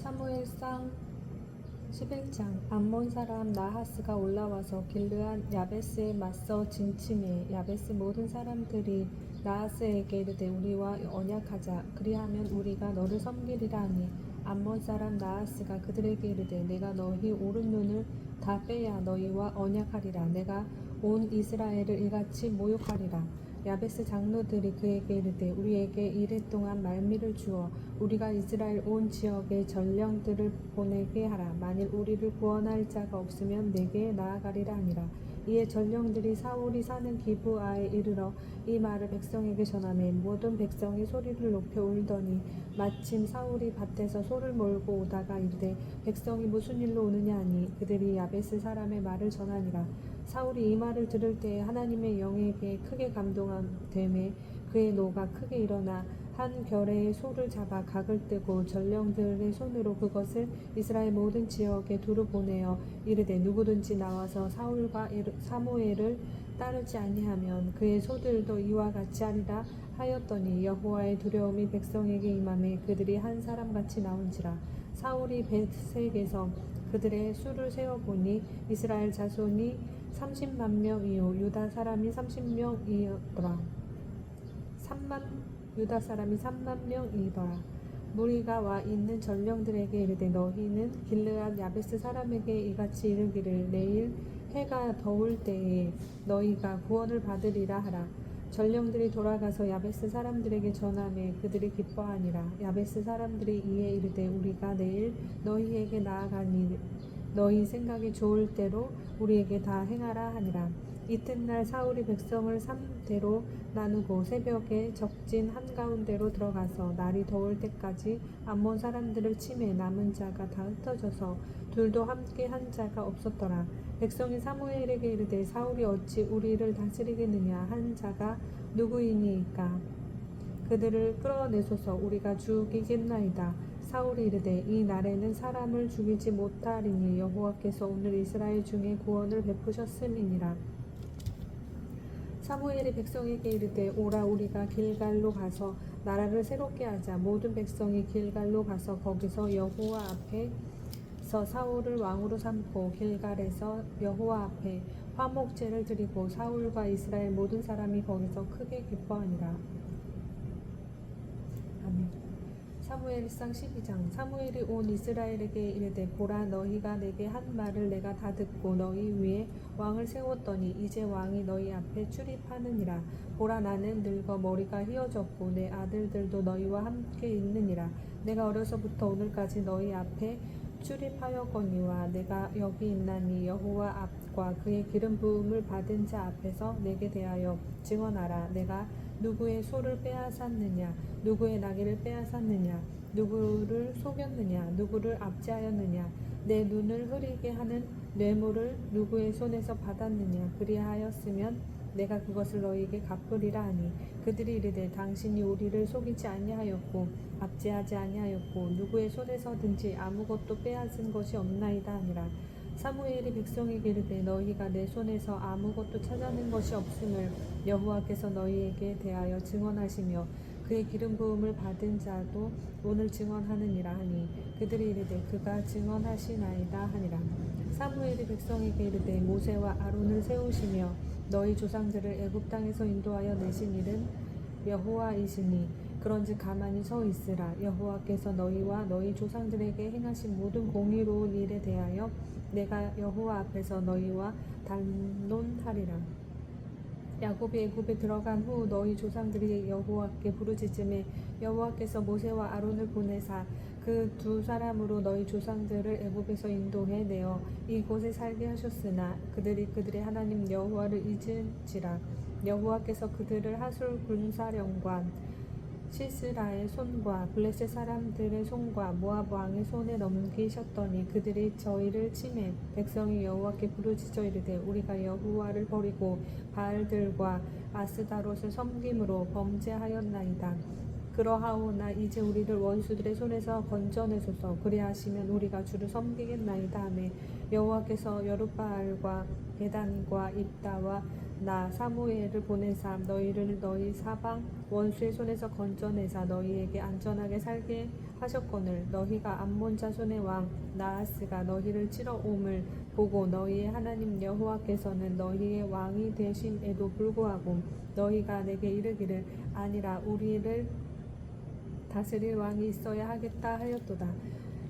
사무엘상 11장. 암몬 사람 나하스가 올라와서 길르앗 야베스에 맞서 진침해 야베스 모든 사람들이 나하스에게 이르되 우리와 언약하자. 그리하면 우리가 너를 섬기리라 하니 암몬 사람 나하스가 그들에게 이르되 내가 너희 오른 눈을 다 빼야 너희와 언약하리라. 내가 온 이스라엘을 이같이 모욕하리라. 야베스 장로들이 그에게 이르되 우리에게 이레 동안 말미를 주어 우리가 이스라엘 온 지역에 전령들을 보내게 하라. 만일 우리를 구원할 자가 없으면 내게 나아가리라 하니라. 이에 전령들이 사울이 사는 기브아에 이르러 이 말을 백성에게 전하매 모든 백성이 소리를 높여 울더니 마침 사울이 밭에서 소를 몰고 오다가 이르되 백성이 무슨 일로 오느냐 하니 그들이 야베스 사람의 말을 전하니라. 사울이 이 말을 들을 때에 하나님의 영에게 크게 감동되매 그의 노가 크게 일어나 한 결의의 소를 잡아 각을 뜨고 전령들의 손으로 그것을 이스라엘 모든 지역에 두루 보내어 이르되 누구든지 나와서 사울과 사무엘을 따르지 아니하면 그의 소들도 이와 같이 하리라 하였더니 여호와의 두려움이 백성에게 임하매 그들이 한 사람같이 나온지라. 사울이 벳색에서 그들의 수를 세어보니 이스라엘 자손이 30만 명이요 유다 사람이 30명이더라. 유다 사람이 3만 명이더라. 무리가 와 있는 전령들에게 이르되 너희는 길르앗 야베스 사람에게 이같이 이르기를 내일 해가 더울 때에 너희가 구원을 받으리라 하라. 전령들이 돌아가서 야베스 사람들에게 전하매 그들이 기뻐하니라. 야베스 사람들이 이에 이르되 우리가 내일 너희에게 나아가니 너희 생각이 좋을 대로 우리에게 다 행하라 하니라. 이튿날 사울이 백성을 3대로 나누고 새벽에 적진 한가운데로 들어가서 날이 더울 때까지 암몬 사람들을 치매 남은 자가 다 흩어져서 둘도 함께 한 자가 없었더라. 백성이 사무엘에게 이르되 사울이 어찌 우리를 다스리겠느냐 한 자가 누구이니까 그들을 끌어내소서 우리가 죽이겠나이다. 사울이 이르되 이 날에는 사람을 죽이지 못하리니 여호와께서 오늘 이스라엘 중에 구원을 베푸셨음이니라. 사무엘이 백성에게 이르되 오라 우리가 길갈로 가서 나라를 새롭게 하자. 모든 백성이 길갈로 가서 거기서 여호와 앞에서 사울을 왕으로 삼고 길갈에서 여호와 앞에 화목제를 드리고 사울과 이스라엘 모든 사람이 거기서 크게 기뻐하니라. 아멘. 사무엘상 12장. 사무엘이 온 이스라엘에게 이르되 보라 너희가 내게 한 말을 내가 다 듣고 너희 위에 왕을 세웠더니 이제 왕이 너희 앞에 출입하느니라. 보라 나는 늙어 머리가 휘어졌고 내 아들들도 너희와 함께 있느니라. 내가 어려서부터 오늘까지 너희 앞에 출입하였거니와 내가 여기 있나니 여호와 앞과 그의 기름 부음을 받은 자 앞에서 내게 대하여 증언하라. 내가 누구의 소를 빼앗았느냐 누구의 나귀를 빼앗았느냐 누구를 속였느냐 누구를 압제하였느냐 내 눈을 흐리게 하는 뇌물을 누구의 손에서 받았느냐 그리하였으면 내가 그것을 너희에게 갚으리라 하니 그들이 이르되 당신이 우리를 속이지 아니하였고 압제하지 아니하였고 누구의 손에서든지 아무것도 빼앗은 것이 없나이다 하니라. 사무엘이 백성에게 이르되 너희가 내 손에서 아무것도 찾아낸 것이 없음을 여호와께서 너희에게 대하여 증언하시며 그의 기름 부음을 받은 자도 오늘 증언하느니라 하니 그들이 이르되 그가 증언하시나이다 하니라. 사무엘이 백성에게 이르되 모세와 아론을 세우시며 너희 조상들을 애굽 땅에서 인도하여 내신 일은 여호와이시니 그런즉 가만히 서 있으라. 여호와께서 너희와 너희 조상들에게 행하신 모든 공의로운 일에 대하여 내가 여호와 앞에서 너희와 담론하리라. 야곱이 애굽에 들어간 후 너희 조상들이 여호와께 부르짖음에 여호와께서 모세와 아론을 보내사 그 두 사람으로 너희 조상들을 애굽에서 인도해 내어 이곳에 살게 하셨으나 그들이 그들의 하나님 여호와를 잊은지라. 여호와께서 그들을 하술 군사령관 시스라의 손과 블레셋 사람들의 손과 모압 왕의 손에 넘기셨더니 그들이 저희를 치매 백성이 여호와께 부르짖어 이르되 우리가 여호와를 버리고 바알들과 아스다롯을 섬김으로 범죄하였나이다. 그러하오나 이제 우리를 원수들의 손에서 건져내소서. 그리하시면 우리가 주를 섬기겠나이다 하매 여호와께서 여룻바알과 베단과 입다와 나 사무엘을 보내사 너희를 너희 사방 원수의 손에서 건져내사 너희에게 안전하게 살게 하셨거늘 너희가 암몬 자손의 왕 나하스가 너희를 치러 옴을 보고 너희의 하나님 여호와께서는 너희의 왕이 되심에도 불구하고 너희가 내게 이르기를 아니라 우리를 다스릴 왕이 있어야 하겠다 하였도다.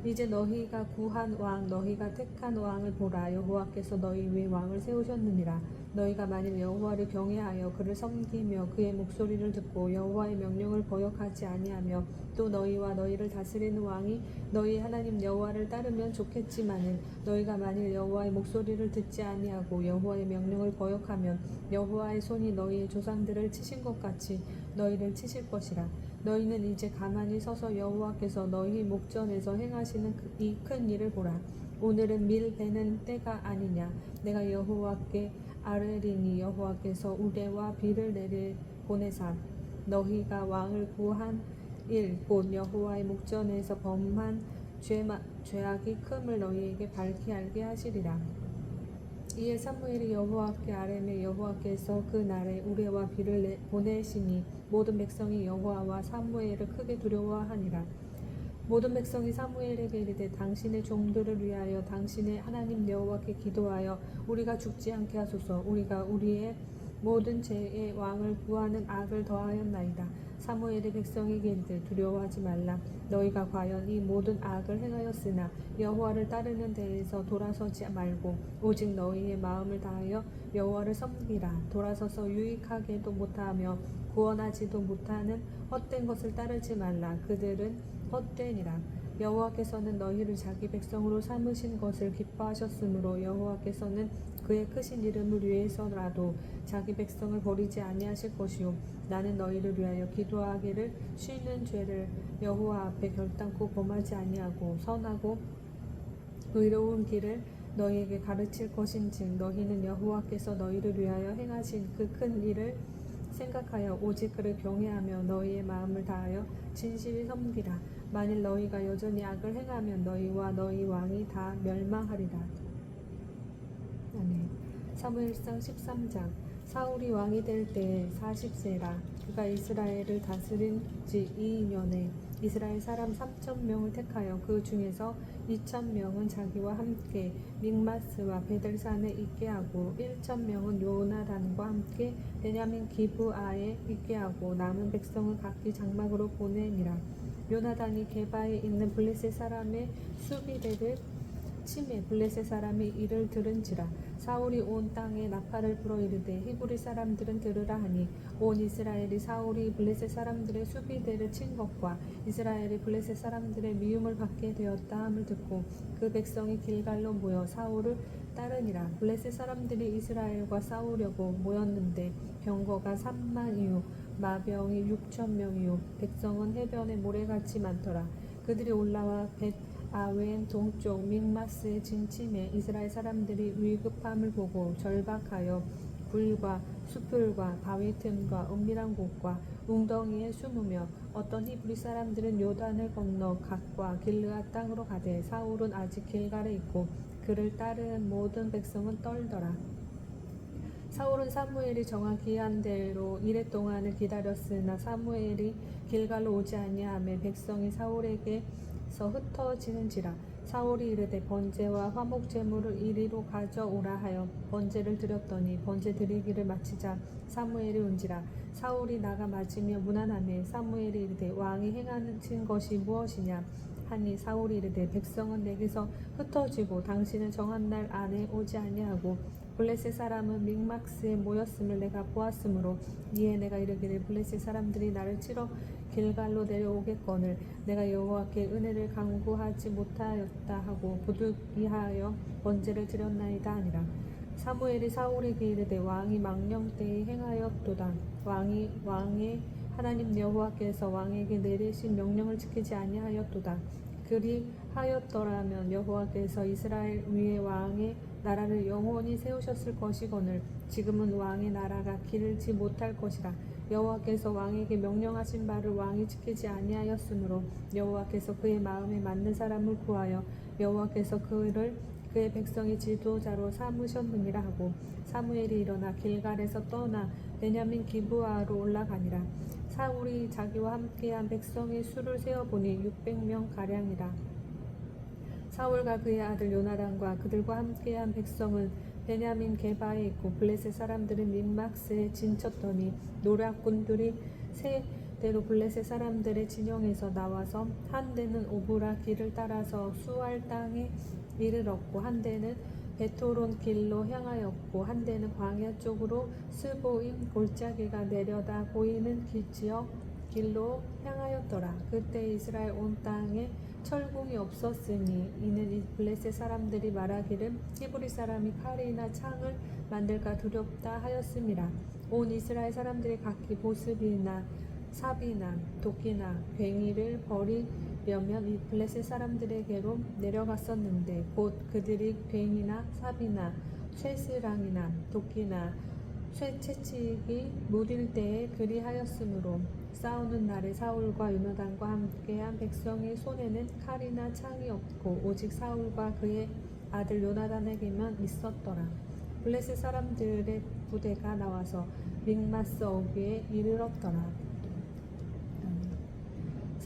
이제 너희가 구한 왕 너희가 택한 왕을 보라. 여호와께서 너희 위에 왕을 세우셨느니라. 너희가 만일 여호와를 경외하여 그를 섬기며 그의 목소리를 듣고 여호와의 명령을 거역하지 아니하며 또 너희와 너희를 다스리는 왕이 너희 하나님 여호와를 따르면 좋겠지만은 너희가 만일 여호와의 목소리를 듣지 아니하고 여호와의 명령을 거역하면 여호와의 손이 너희의 조상들을 치신 것 같이 너희를 치실 것이라. 너희는 이제 가만히 서서 여호와께서 너희 목전에서 행하시는 이 큰 일을 보라. 오늘은 밀 베는 때가 아니냐. 내가 여호와께 아뢰리니 여호와께서 우레와 비를 내려 보내사 너희가 왕을 구한 일 곧 여호와의 목전에서 범한 죄악이 큼을 너희에게 밝히 알게 하시리라. 이에 사무엘이 여호와께 아뢰매 여호와께서 그 날에 우레와 비를 보내시니 모든 백성이 여호와와 사무엘을 크게 두려워하니라. 모든 백성이 사무엘에게 이르되 당신의 종들을 위하여 당신의 하나님 여호와께 기도하여 우리가 죽지 않게 하소서. 우리가 우리의 모든 죄의 왕을 구하는 악을 더하였나이다. 사무엘의 백성에게 이르되 두려워하지 말라. 너희가 과연 이 모든 악을 행하였으나 여호와를 따르는 데에서 돌아서지 말고 오직 너희의 마음을 다하여 여호와를 섬기라. 돌아서서 유익하게도 못하며 구원하지도 못하는 헛된 것을 따르지 말라. 그들은 헛되니라. 여호와께서는 너희를 자기 백성으로 삼으신 것을 기뻐하셨으므로 여호와께서는 그의 크신 이름을 위해서라도 자기 백성을 버리지 아니하실 것이요 나는 너희를 위하여 기도하기를 쉬는 죄를 여호와 앞에 결단코 범하지 아니하고 선하고 의로운 길을 너희에게 가르칠 것인즉 너희는 여호와께서 너희를 위하여 행하신 그 큰 일을 생각하여 오직 그를 경외하며 너희의 마음을 다하여 진실히 섬기라. 만일 너희가 여전히 악을 행하면 너희와 너희 왕이 다 멸망하리라. 아멘. 사무엘상 13장. 사울이 왕이 될 때에 40세라. 그가 이스라엘을 다스린 지 2년에 이스라엘 사람 3,000명을 택하여 그 중에서 2,000명은 자기와 함께 믹마스와 베들산에 있게 하고 1,000명은 요나단과 함께 베냐민 기브아에 있게 하고 남은 백성을 각기 장막으로 보내니라. 요나단이 게바에 있는 블레셋 사람의 수비대를 치매 블레셋 사람이 이를 들은지라. 사울이 온 땅에 나팔을 불어 이르되 히브리 사람들은 들으라 하니 온 이스라엘이 사울이 블레셋 사람들의 수비대를 친 것과 이스라엘이 블레셋 사람들의 미움을 받게 되었다 함을 듣고 그 백성이 길갈로 모여 사울을 따르니라. 블레셋 사람들이 이스라엘과 싸우려고 모였는데 병거가 30,000이요 마병이 6,000명이요 백성은 해변에 모래같이 많더라. 그들이 올라와 아웬 동쪽 믹마스에 진침해 이스라엘 사람들이 위급함을 보고 절박하여 불과 수풀과 바위 틈과 은밀한 곳과 웅덩이에 숨으며 어떤 히브리 사람들은 요단을 건너 갓과 길르앗 땅으로 가되 사울은 아직 길갈에 있고 그를 따르는 모든 백성은 떨더라. 사울은 사무엘이 정한 기한 대로 이레 동안을 기다렸으나 사무엘이 길갈로 오지 아니하매 백성이 사울에게서 흩어지는지라. 사울이 이르되 번제와 화목 제물을 이리로 가져오라 하여 번제를 드렸더니 번제 드리기를 마치자 사무엘이 온지라. 사울이 나가 맞으며 무난하매 사무엘이 이르되 왕이 행하는 것이 무엇이냐 하니 사울이 이르되 백성은 내게서 흩어지고 당신은 정한 날 안에 오지 아니하고 블레셋 사람은 믹막스에 모였음을 내가 보았으므로 이에 내가 이르기를 블레셋 사람들이 나를 치러 길갈로 내려오겠거늘 내가 여호와께 은혜를 간구하지 못하였다 하고 부득이하여 번제를 드렸나이다 하니라. 사무엘이 사울에게 이르되 왕이 망령 때에 행하였도다. 왕의 하나님 여호와께서 왕에게 내리신 명령을 지키지 아니하였도다. 그리하였더라면 여호와께서 이스라엘 위에 왕의 나라를 영원히 세우셨을 것이거늘 지금은 왕의 나라가 길지 못할 것이라. 여호와께서 왕에게 명령하신 바를 왕이 지키지 아니하였으므로 여호와께서 그의 마음에 맞는 사람을 구하여 여호와께서 그를 그의 백성이 지도자로 삼으셨느니라 하고 사무엘이 일어나 길갈에서 떠나 베냐민 기브아로 올라가니라. 사울이 자기와 함께한 백성의 수를 세어보니 600명 가량이라. 사울과 그의 아들 요나단과 그들과 함께한 백성은 베냐민 게바에 있고 블레셋 사람들은 믹마스에 진쳤더니 노략군들이 세 대로 블레셋 사람들의 진영에서 나와서 한 대는 오브라 길을 따라서 수알 땅에 이르렀고 한 대는 베토론 길로 향하였고 한 대는 광야 쪽으로 스보임 골짜기가 내려다 보이는 지역 길로 향하였더라. 그때 이스라엘 온 땅에 철궁이 없었으니 이는 이 블레셋 사람들이 말하기를 히브리 사람이 칼이나 창을 만들까 두렵다 하였음이라. 온 이스라엘 사람들이 각기 보습이나 삽이나 도끼나 괭이를 버리려면 이 블레셋 사람들에게로 내려갔었는데 곧 그들이 괭이나 삽이나 쇠스랑이나 도끼나 쇠채찍이 무딜 때에 그리하였으므로 싸우는 날에 사울과 요나단과 함께한 백성의 손에는 칼이나 창이 없고 오직 사울과 그의 아들 요나단에게만 있었더라. 블레셋 사람들의 부대가 나와서 믹마스 어귀에 이르렀더라.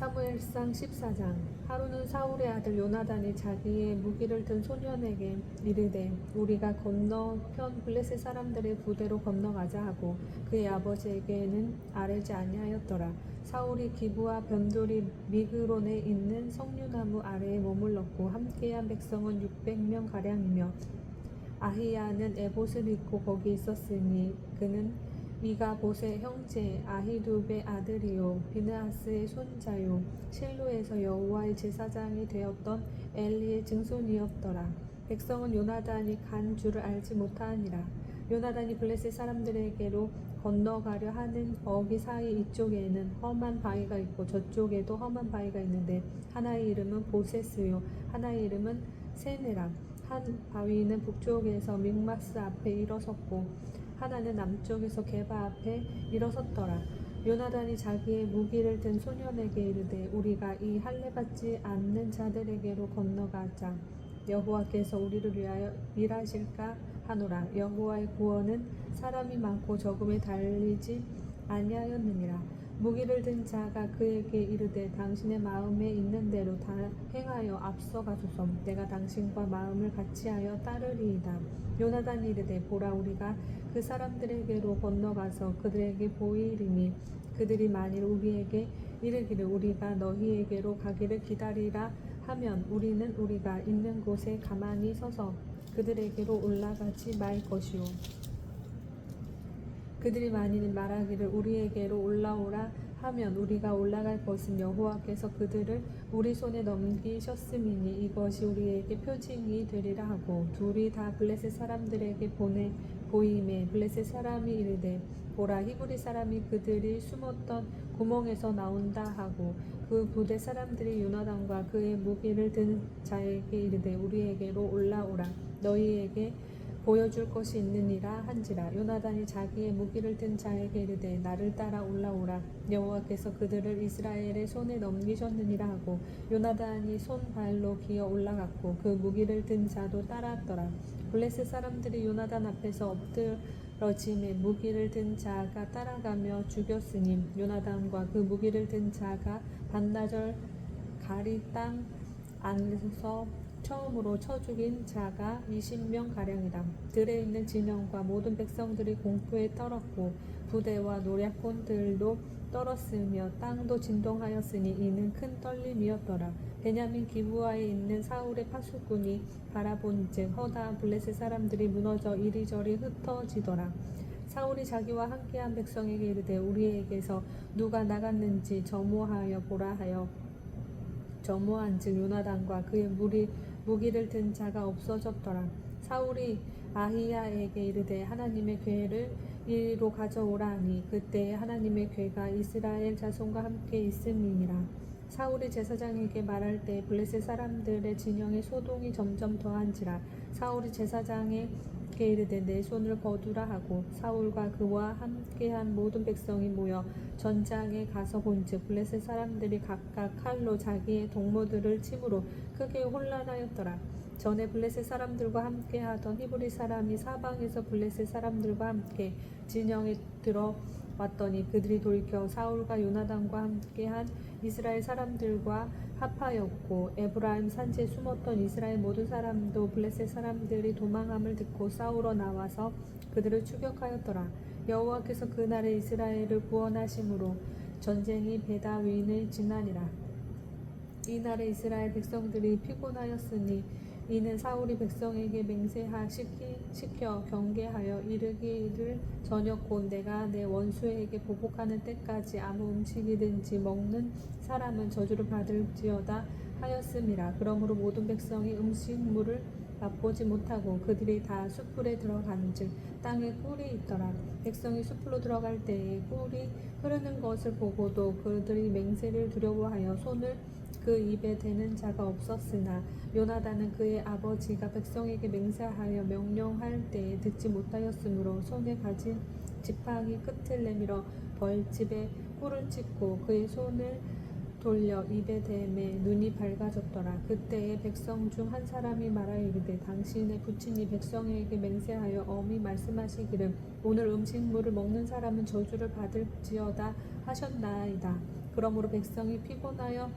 사무엘상 14장. 하루는 사울의 아들 요나단이 자기의 무기를 든 소년에게 이르되 우리가 건너편 블레셋 사람들의 부대로 건너가자 하고 그의 아버지에게는 아뢰지 아니하였더라. 사울이 기브와 변돌이 미그론에 있는 석류나무 아래에 머물렀고 함께한 백성은 600명 가량이며 아히야는 에봇을 입고 거기 있었으니 그는 이가봇의 형제 아히두베의 아들이요 비느하스의 손자요 실로에서 여호와의 제사장이 되었던 엘리의 증손이었더라. 백성은 요나단이 간 줄을 알지 못하니라. 요나단이 블레셋 사람들에게로 건너가려 하는 어귀 사이 이쪽에는 험한 바위가 있고 저쪽에도 험한 바위가 있는데 하나의 이름은 보세스요 하나의 이름은 세네라. 한 바위는 북쪽에서 믹마스 앞에 일어섰고 하나는 남쪽에서 게바 앞에 일어섰더라. 요나단이 자기의 무기를 든 소년에게 이르되 우리가 이 할례받지 않는 자들에게로 건너가자. 여호와께서 우리를 위하여 일하실까 하노라. 여호와의 구원은 사람이 많고 적음에 달리지 아니하였느니라. 무기를 든 자가 그에게 이르되 당신의 마음에 있는 대로 다 행하여 앞서가소서. 내가 당신과 마음을 같이하여 따르리이다. 요나단이 이르되 보라 우리가 그 사람들에게로 건너가서 그들에게 보이리니 그들이 만일 우리에게 이르기를 우리가 너희에게로 가기를 기다리라 하면 우리는 우리가 있는 곳에 가만히 서서 그들에게로 올라가지 말 것이요 그들이 만일 말하기를 우리에게로 올라오라 하면 우리가 올라갈 것은 여호와께서 그들을 우리 손에 넘기셨음이니 이것이 우리에게 표징이 되리라 하고 둘이 다 블레셋 사람들에게 보임에 블레셋 사람이 이르되 보라 히브리 사람이 그들이 숨었던 구멍에서 나온다 하고 그 부대 사람들이 요나단과 그의 무기를 든 자에게 이르되 우리에게로 올라오라 너희에게 보여줄 것이 있느니라 한지라. 요나단이 자기의 무기를 든 자에게 이르되 나를 따라 올라오라 여호와께서 그들을 이스라엘의 손에 넘기셨느니라 하고 요나단이 손발로 기어 올라갔고 그 무기를 든 자도 따랐더라. 블레셋 사람들이 요나단 앞에서 엎드러짐에 무기를 든 자가 따라가며 죽였으니 요나단과 그 무기를 든 자가 반나절 가리 땅 안에서 처음으로 쳐 죽인 자가 20명 가량이다. 들에 있는 진영과 모든 백성들이 공포에 떨었고 부대와 노략군들도 떨었으며 땅도 진동하였으니 이는 큰 떨림이었더라. 베냐민 기브아에 있는 사울의 파수꾼이 바라본즉 허다한 블레셋 사람들이 무너져 이리저리 흩어지더라. 사울이 자기와 함께한 백성에게 이르되 우리에게서 누가 나갔는지 점호하여 보라 하여 점호한즉 요나단과 그의 무기를 든 자가 없어졌더라. 사울이 아히야에게 이르되 하나님의 궤를 이리로 가져오라 하니 그때에 하나님의 궤가 이스라엘 자손과 함께 있음이니라. 사울이 제사장에게 말할 때 블레셋 사람들의 진영의 소동이 점점 더한지라. 사울이 제사장에게 이르되 내 손을 거두라 하고 사울과 그와 함께한 모든 백성이 모여 전장에 가서 본즉 블레셋 사람들이 각각 칼로 자기의 동무들을 침으로 크게 혼란하였더라. 전에 블레셋 사람들과 함께 하던 히브리 사람이 사방에서 블레셋 사람들과 함께 진영에 들어왔더니 그들이 돌이켜 사울과 요나단과 함께한 이스라엘 사람들과 합하였고 에브라임 산지에 숨었던 이스라엘 모든 사람도 블레셋 사람들이 도망함을 듣고 싸우러 나와서 그들을 추격하였더라. 여호와께서 그날에 이스라엘을 구원하심으로 전쟁이 베다윈을 지나니라. 이날에 이스라엘 백성들이 피곤하였으니 이는 사울이 백성에게 맹세시켜 경계하여 이르기를 저녁 곧 내가 내 원수에게 보복하는 때까지 아무 음식이든지 먹는 사람은 저주를 받을지어다 하였음이라. 그러므로 모든 백성이 음식물을 맛보지 못하고 그들이 다 숯불에 들어간즉 땅에 꿀이 있더라. 백성이 숯불로 들어갈 때에 꿀이 흐르는 것을 보고도 그들이 맹세를 두려워하여 손을 그 입에 대는 자가 없었으나 요나단은 그의 아버지가 백성에게 맹세하여 명령할 때에 듣지 못하였으므로 손에 가진 지팡이 끝을 내밀어 벌집에 꿀을 찍고 그의 손을 돌려 입에 대매 눈이 밝아졌더라. 그때에 백성 중 한 사람이 말하여 이르되 당신의 부친이 백성에게 맹세하여 엄히 말씀하시기를 오늘 음식물을 먹는 사람은 저주를 받을지어다 하셨나이다. 그러므로 백성이 피곤하여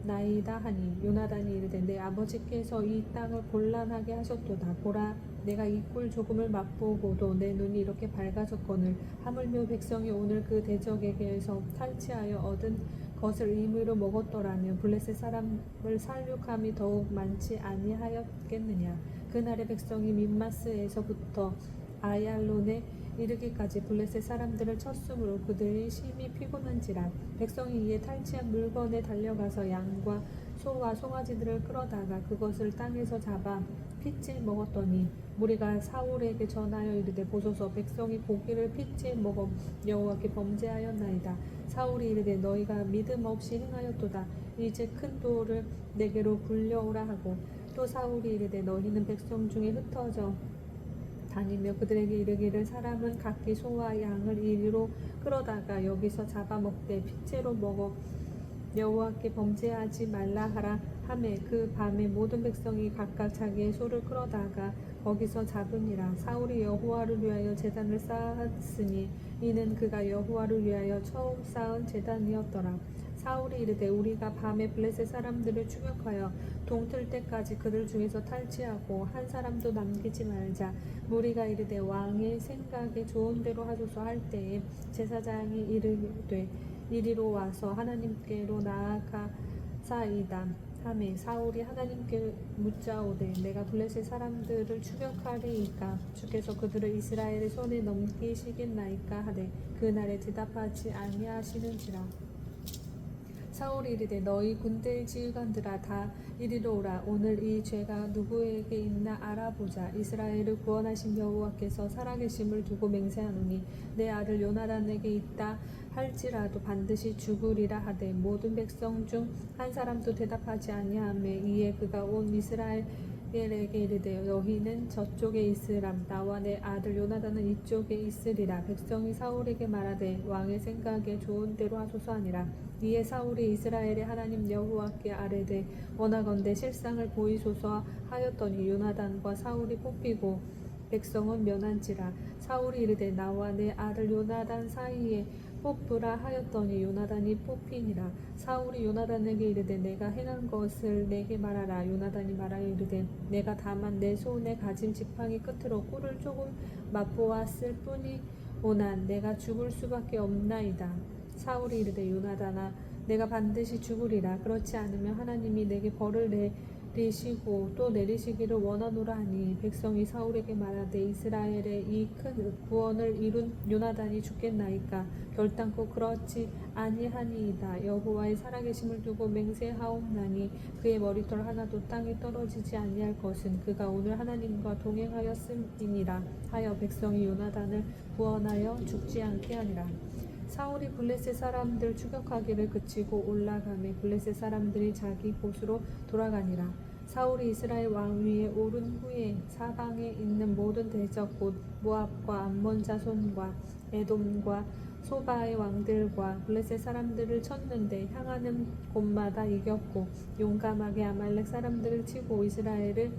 나이다 하니 요나단이 이르되 내 아버지께서 이 땅을 곤란하게 하셨도다. 보라 내가 이 꿀 조금을 맛보고도 내 눈이 이렇게 밝아졌거늘 하물며 백성이 오늘 그 대적에게서 탈취하여 얻은 것을 임의로 먹었더라면 블레셋 사람을 살육함이 더욱 많지 아니하였겠느냐. 그날의 백성이 민마스에서부터 아얄론에 이르기까지 블레셋 사람들을 쳤으므로 그들이 심히 피곤한지라. 백성이 이에 탈취한 물건에 달려가서 양과 소와 송아지들을 끌어다가 그것을 땅에서 잡아 핏째 먹었더니 무리가 사울에게 전하여 이르되 보소서 백성이 고기를 핏째 먹어 여호와께 범죄하였나이다. 사울이 이르되 너희가 믿음 없이 행하였도다. 이제 큰 돌을 내게로 굴려오라 하고 또 사울이 이르되 너희는 백성 중에 흩어져 다니며 그들에게 이르기를 사람은 각기 소와 양을 이리로 끌어다가 여기서 잡아먹되 핏째로 먹어 여호와께 범죄하지 말라 하라 하매 그 밤에 모든 백성이 각각 자기의 소를 끌어다가 거기서 잡으니라. 사울이 여호와를 위하여 제단을 쌓았으니 이는 그가 여호와를 위하여 처음 쌓은 제단이었더라. 사울이 이르되 우리가 밤에 블레셋 사람들을 추격하여 동틀 때까지 그들 중에서 탈취하고 한 사람도 남기지 말자. 무리가 이르되 왕의 생각에 좋은 대로 하소서 할 때에 제사장이 이르되 이리로 와서 하나님께로 나아가사이다 하매 사울이 하나님께 묻자오되 내가 블레셋 사람들을 추격하리이까 주께서 그들을 이스라엘의 손에 넘기시겠나이까 하되 그날에 대답하지 아니하시는지라. 사울이 이르되 너희 군대의 지휘관들아 다 이리로 오라. 오늘 이 죄가 누구에게 있나 알아보자. 이스라엘을 구원하신 여호와께서 살아계심을 두고 맹세하노니 내 아들 요나단에게 있다 할지라도 반드시 죽으리라 하되 모든 백성 중 한 사람도 대답하지 아니하매 이에 그가 온 이스라엘에게 이르되 너희는 저쪽에 있으라. 나와 내 아들 요나단은 이쪽에 있으리라. 백성이 사울에게 말하되 왕의 생각에 좋은 대로 하소서 하니라. 이에 사울이 이스라엘의 하나님 여호와께 아뢰되 원하건대 실상을 보이소서 하였더니 요나단과 사울이 뽑히고 백성은 면한지라. 사울이 이르되 나와 내 아들 요나단 사이에 뽑으라 하였더니 요나단이 뽑히니라. 사울이 요나단에게 이르되 내가 행한 것을 내게 말하라. 요나단이 말하여 이르되 내가 다만 내 손에 가진 지팡이 끝으로 꿀을 조금 맛보았을 뿐이오나 내가 죽을 수밖에 없나이다. 사울이 이르되 요나단아 내가 반드시 죽으리라. 그렇지 않으면 하나님이 내게 벌을 내리시고 또 내리시기를 원하노라 하니 백성이 사울에게 말하되 이스라엘의 이 큰 구원을 이룬 요나단이 죽겠나이까. 결단코 그렇지 아니하니이다. 여호와의 살아계심을 두고 맹세하옵나니 그의 머리털 하나도 땅에 떨어지지 아니할 것은 그가 오늘 하나님과 동행하였음이니라 하여 백성이 요나단을 구원하여 죽지 않게 하니라. 사울이 블레셋 사람들 추격하기를 그치고 올라가매 블레셋 사람들이 자기 곳으로 돌아가니라. 사울이 이스라엘 왕위에 오른 후에 사방에 있는 모든 대적 곧 모압과 암몬 자손과 에돔과 소바의 왕들과 블레셋 사람들을 쳤는데 향하는 곳마다 이겼고 용감하게 아말렉 사람들을 치고 이스라엘을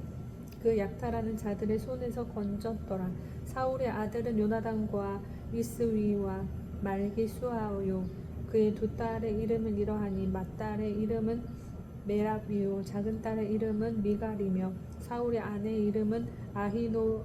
그 약탈하는 자들의 손에서 건졌더라. 사울의 아들은 요나단과 이스위와 말기수아요. 그의 두 딸의 이름은 이러하니 맏딸의 이름은 메랍이요 작은 딸의 이름은 미갈이며 사울의 아내의 이름은 아히노이미니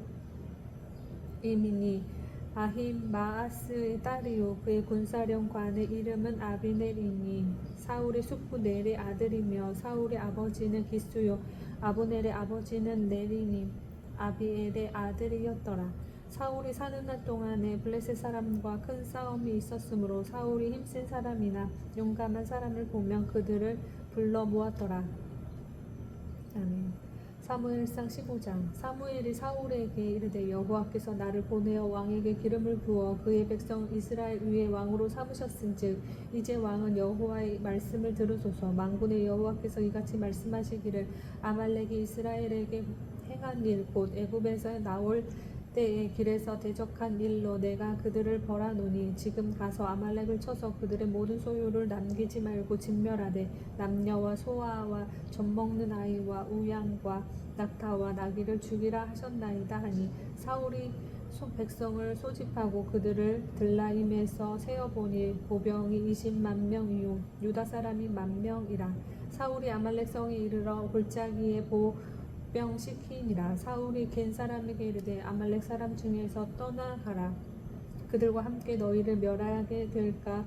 아히마아스의 딸이요 그의 군사령관의 이름은 아비넬이니 사울의 숙부 넬의 아들이며 사울의 아버지는 기수요 아브넬의 아버지는 넬이니 아비엘의 아들이었더라. 사울이 사는 날 동안에 블레셋 사람과 큰 싸움이 있었으므로 사울이 힘센 사람이나 용감한 사람을 보면 그들을 불러 모았더라. 아멘. 사무엘상 15장. 사무엘이 사울에게 이르되 여호와께서 나를 보내어 왕에게 기름을 부어 그의 백성 이스라엘 위에 왕으로 삼으셨은즉 이제 왕은 여호와의 말씀을 들으소서. 만군의 여호와께서 이같이 말씀하시기를 아말렉이 이스라엘에게 행한 일 곧 애굽에서 나올 때에 길에서 대적한 일로 내가 그들을 벌하노니 지금 가서 아말렉을 쳐서 그들의 모든 소유를 남기지 말고 진멸하되 남녀와 소아와 젖먹는 아이와 우양과 낙타와 나귀를 죽이라 하셨나이다 하니 사울이 백성을 소집하고 그들을 들라임에서 세어보니 보병이 20만 명이요 유다 사람이 10,000명이라. 사울이 아말렉 성에 이르러 골짜기에 보병시키니라. 사울이 겐 사람에게 이르되 아말렉 사람 중에서 떠나가라. 그들과 함께 너희를 멸하게 될까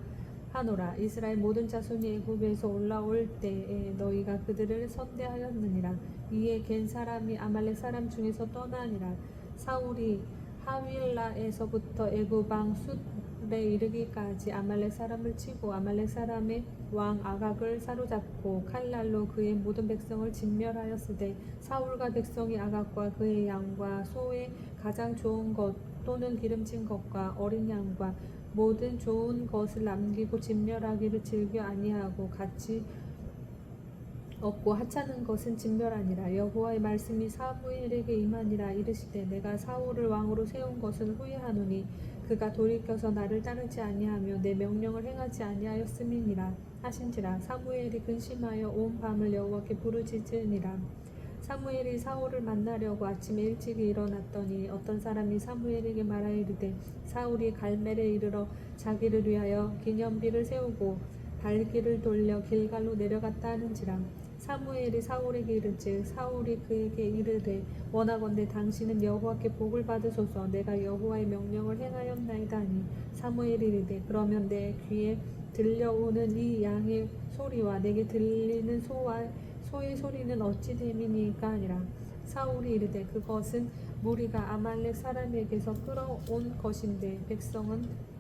하노라. 이스라엘 모든 자손이 애굽에서 올라올 때에 너희가 그들을 선대하였느니라. 이에 겐 사람이 아말렉 사람 중에서 떠나니라. 사울이 하윌라에서부터 애굽 왕 숫에 이르기까지 아말렉 사람을 치고 아말렉 사람의 왕 아각을 사로잡고 칼날로 그의 모든 백성을 진멸하였으되 사울과 백성이 아각과 그의 양과 소의 가장 좋은 것 또는 기름진 것과 어린 양과 모든 좋은 것을 남기고 진멸하기를 즐겨 아니하고 같이 없고 하찮은 것은 진멸하니라. 여호와의 말씀이 사무엘에게 임하니라. 이르시되 내가 사울을 왕으로 세운 것은 후회하노니 그가 돌이켜서 나를 따르지 아니하며 내 명령을 행하지 아니하였음이니라 하신지라. 사무엘이 근심하여 온 밤을 여호와께 부르짖으니라. 사무엘이 사울을 만나려고 아침에 일찍 일어났더니 어떤 사람이 사무엘에게 말하여 이르되 사울이 갈멜에 이르러 자기를 위하여 기념비를 세우고 발길을 돌려 길갈로 내려갔다 하는지라. 사무엘이 사울에게 이르즉 사울이 그에게 이르되 원하건대 당신은 여호와께 복을 받으소서. 내가 여호와의 명령을 행하였나이다 하니 사무엘이 이르되 그러면 내 귀에 들려오는 이 양의 소리와 내게 들리는 소의 소리는 어찌 됨이니까 하니라. 사울이 이르되 그것은 무리가 아말렉 사람에게서 끌어온 것인데 백성은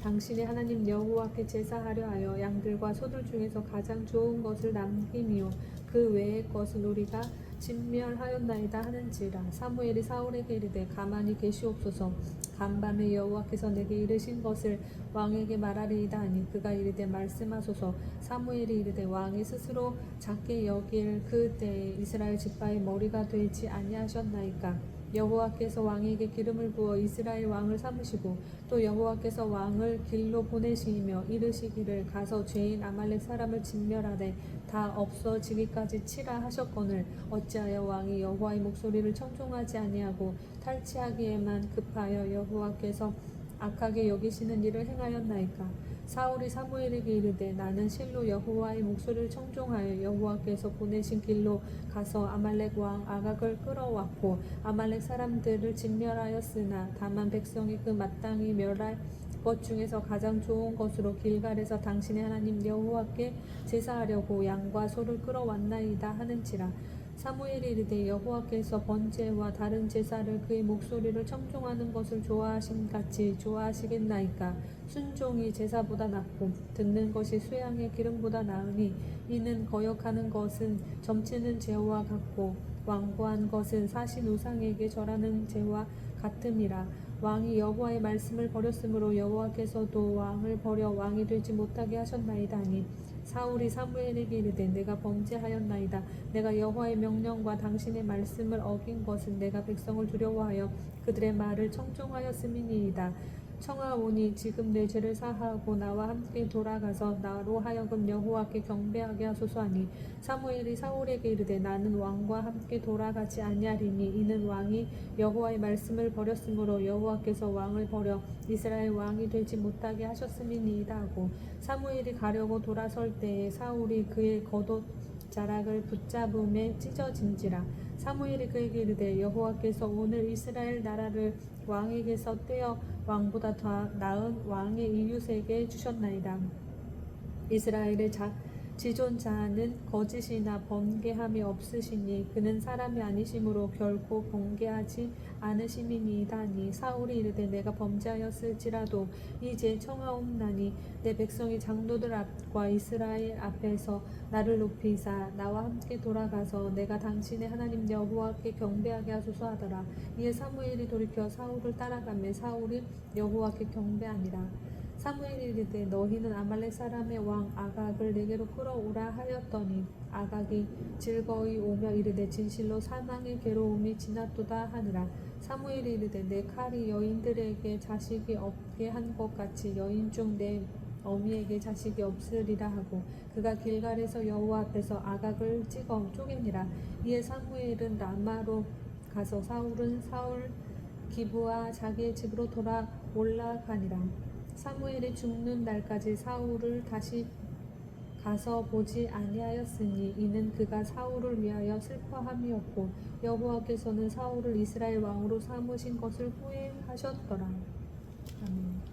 당신의 하나님 여호와께 제사하려 하여 양들과 소들 중에서 가장 좋은 것을 남김이요 그 외의 것은 우리가 진멸하였나이다 하는지라. 사무엘이 사울에게 이르되 가만히 계시옵소서. 간밤에 여호와께서 내게 이르신 것을 왕에게 말하리이다 하니 그가 이르되 말씀하소서. 사무엘이 이르되 왕이 스스로 작게 여길 그 때에 이스라엘 지파의 머리가 되지 아니하셨나이까. 여호와께서 왕에게 기름을 부어 이스라엘 왕을 삼으시고 또 여호와께서 왕을 길로 보내시며 이르시기를 가서 죄인 아말렉 사람을 진멸하되 다 없어지기까지 치라 하셨거늘 어찌하여 왕이 여호와의 목소리를 청종하지 아니하고 탈취하기에만 급하여 여호와께서 악하게 여기시는 일을 행하였나이까. 사울이 사무엘에게 이르되 나는 실로 여호와의 목소리를 청종하여 여호와께서 보내신 길로 가서 아말렉 왕 아각을 끌어왔고 아말렉 사람들을 진멸하였으나 다만 백성이 그 마땅히 멸할 것 중에서 가장 좋은 것으로 길갈에서 당신의 하나님 여호와께 제사하려고 양과 소를 끌어왔나이다 하는지라. 사무엘이 이르되 여호와께서 번제와 다른 제사를 그의 목소리를 청종하는 것을 좋아하심 같이 좋아하시겠나이까. 순종이 제사보다 낫고 듣는 것이 수양의 기름보다 나으니 이는 거역하는 것은 점치는 죄와 같고 완고한 것은 사신 우상에게 절하는 죄와 같음이라. 왕이 여호와의 말씀을 버렸으므로 여호와께서도 왕을 버려 왕이 되지 못하게 하셨나이다 하니 사울이 사무엘에게 이르되 내가 범죄하였나이다. 내가 여호와의 명령과 당신의 말씀을 어긴 것은 내가 백성을 두려워하여 그들의 말을 청종하였음이니이다. 청하오니 지금 내 죄를 사하고 나와 함께 돌아가서 나로 하여금 여호와께 경배하게 하소서 하니 사무엘이 사울에게 이르되 나는 왕과 함께 돌아가지 아니하리니 이는 왕이 여호와의 말씀을 버렸으므로 여호와께서 왕을 버려 이스라엘 왕이 되지 못하게 하셨음이니이다 하고 사무엘이 가려고 돌아설 때에 사울이 그의 겉옷 자락을 붙잡음에 찢어진지라 사무엘이 그에게 이르되 여호와께서 오늘 이스라엘 나라를 왕에게서 떼어 왕보다 더 나은 왕의 이웃에게 주셨나이다. 이스라엘의 지존자는 거짓이나 번개함이 없으시니 그는 사람이 아니심으로 결코 번개하지 않으심이니이다니 사울이 이르되 내가 범죄하였을지라도 이제 청하옵나니 내 백성이 장로들 앞과 이스라엘 앞에서 나를 높이사 나와 함께 돌아가서 내가 당신의 하나님 여호와께 경배하게 하소서 하더라. 이에 사무엘이 돌이켜 사울을 따라가며 사울이 여호와께 경배하니라. 사무엘이 이르되 너희는 아말렉 사람의 왕 아각을 내게로 끌어오라 하였더니 아각이 즐거이 오며 이르되 진실로 사망의 괴로움이 지났도다 하니라. 사무엘이 이르되 내 칼이 여인들에게 자식이 없게 한 것 같이 여인 중 내 어미에게 자식이 없으리라 하고 그가 길갈에서 여호와 앞에서 아각을 찍어 쪼개니라. 이에 사무엘은 라마로 가서 사울 기브와 자기의 집으로 돌아 올라가니라. 사무엘이 죽는 날까지 사울을 다시 가서 보지 아니하였으니 이는 그가 사울을 위하여 슬퍼함이었고 여호와께서는 사울을 이스라엘 왕으로 삼으신 것을 후회하셨더라. 아멘.